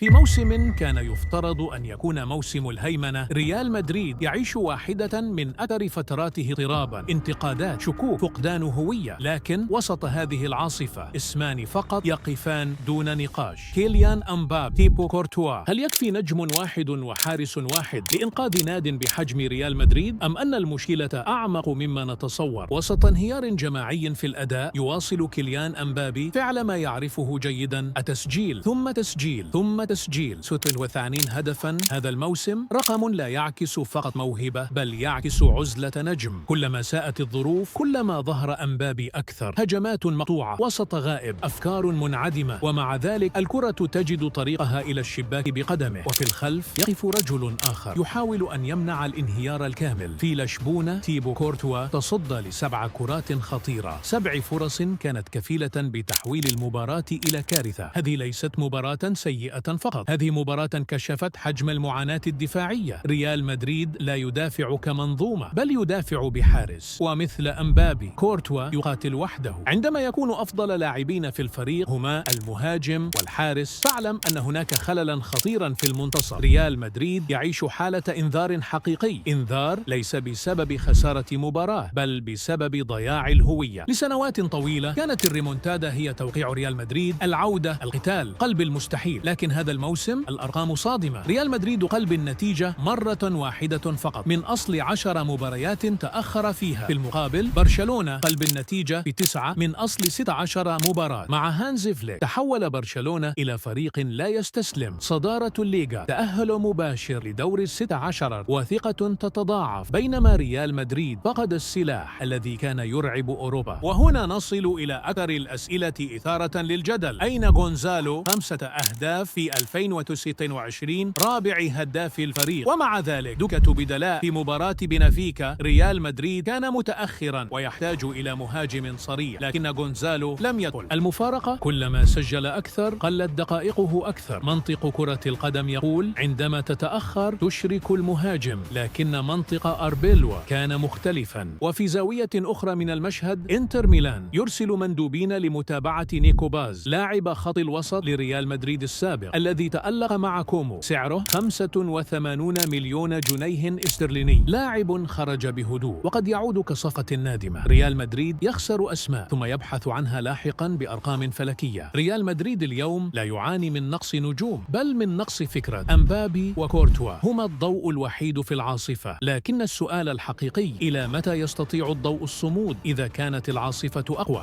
في موسم كان يفترض أن يكون موسم الهيمنة، ريال مدريد يعيش واحدة من أكثر فتراته اضطراباً، انتقادات، شكوك، فقدان هوية. لكن وسط هذه العاصفة اسمان فقط يقفان دون نقاش: كيليان أمبابي، تيبو كورتوا. هل يكفي نجم واحد وحارس واحد لإنقاذ ناد بحجم ريال مدريد؟ أم أن المشكلة أعمق مما نتصور؟ وسط انهيار جماعي في الأداء، يواصل كيليان أمبابي فعل ما يعرفه جيداً: التسجيل ثم تسجيل ثم تسجيل. 86 هدفاً هذا الموسم، رقم لا يعكس فقط موهبة بل يعكس عزلة نجم. كلما ساءت الظروف كلما ظهر أمبابي أكثر. هجمات مقطوعة، وسط غائب، أفكار منعدمة، ومع ذلك الكرة تجد طريقها إلى الشباك بقدمه. وفي الخلف يقف رجل آخر يحاول أن يمنع الانهيار الكامل. في لشبونة، تيبو كورتوا تصدى ل7 كرات خطيرة، 7 فرص كانت كفيلة بتحويل المباراة إلى كارثة. هذه ليست مباراة سيئة فقط، هذه مباراة كشفت حجم المعاناة الدفاعية. ريال مدريد لا يدافع كمنظومة بل يدافع بحارس، ومثل أمبابي كورتوا يقاتل وحده. عندما يكون أفضل لاعبين في الفريق هما المهاجم والحارس، فاعلم أن هناك خللاً خطيراً في المنتصف. ريال مدريد يعيش حالة إنذار حقيقي، إنذار ليس بسبب خسارة مباراة بل بسبب ضياع الهوية. لسنوات طويلة كانت الريمونتادا هي توقيع ريال مدريد، العودة، القتال، قلب المستحيل. لكن هذا الموسم الأرقام صادمة. ريال مدريد قلب النتيجة مرة واحدة فقط من أصل 10 مباريات تأخر فيها. في المقابل برشلونة قلب النتيجة ب9 من أصل 16 مباراة. مع هانز فليك تحول برشلونة إلى فريق لا يستسلم. صدارة الليغا، تأهل مباشر لدور 16، وثقة تتضاعف. بينما ريال مدريد فقد السلاح الذي كان يرعب أوروبا. وهنا نصل إلى أكثر الأسئلة إثارة للجدل: أين غونزالو؟ 5 أهداف في 2026، رابع هداف الفريق. ومع ذلك دكة بدلاء في مباراة بنفيكا. ريال مدريد كان متأخرا ويحتاج إلى مهاجم صريح، لكن غونزالو لم يدخل. المفارقة كلما سجل أكثر قلت دقائقه أكثر. منطق كرة القدم يقول: عندما تتأخر تشرك المهاجم، لكن منطق أربيلوا كان مختلفا. وفي زاوية أخرى من المشهد، إنتر ميلان يرسل مندوبين لمتابعة نيكو باز، لاعب خط الوسط لريال مدريد السابق الذي تألق مع كومو، سعره 85 مليون جنيه استرليني. لاعب خرج بهدوء وقد يعود كصفقة نادمة. ريال مدريد يخسر أسماء ثم يبحث عنها لاحقا بأرقام فلكية. ريال مدريد اليوم لا يعاني من نقص نجوم بل من نقص فكرة. أمبابي وكورتوا هما الضوء الوحيد في العاصفة، لكن السؤال الحقيقي: إلى متى يستطيع الضوء الصمود إذا كانت العاصفة أقوى؟